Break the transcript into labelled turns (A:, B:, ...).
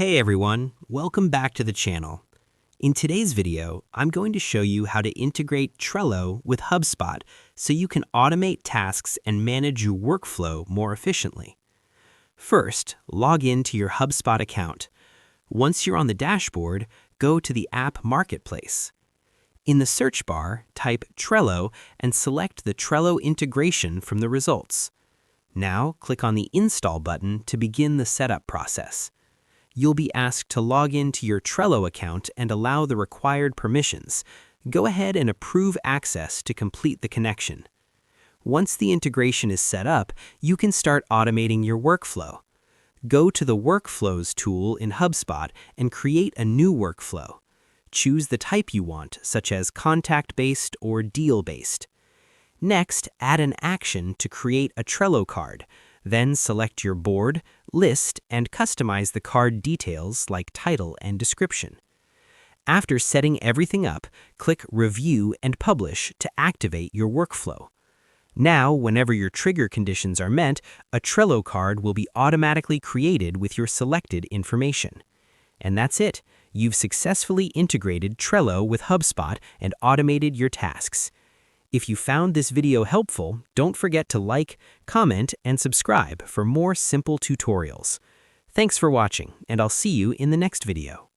A: Hey everyone, welcome back to the channel. In today's video, I'm going to show you how to integrate Trello with HubSpot so you can automate tasks and manage your workflow more efficiently. First, log in to your HubSpot account. Once you're on the dashboard, go to the App Marketplace. In the search bar, type Trello and select the Trello integration from the results. Now, click on the Install button to begin the setup process. You'll be asked to log into your Trello account and allow the required permissions. Go ahead and approve access to complete the connection. Once the integration is set up, you can start automating your workflow. Go to the Workflows tool in HubSpot and create a new workflow. Choose the type you want, such as contact-based or deal-based. Next, add an action to create a Trello card. Then select your board, list, and customize the card details like title and description. After setting everything up, click Review and Publish to activate your workflow. Now, whenever your trigger conditions are met, a Trello card will be automatically created with your selected information. And that's it. You've successfully integrated Trello with HubSpot and automated your tasks. If you found this video helpful, don't forget to like, comment, and subscribe for more simple tutorials. Thanks for watching, and I'll see you in the next video.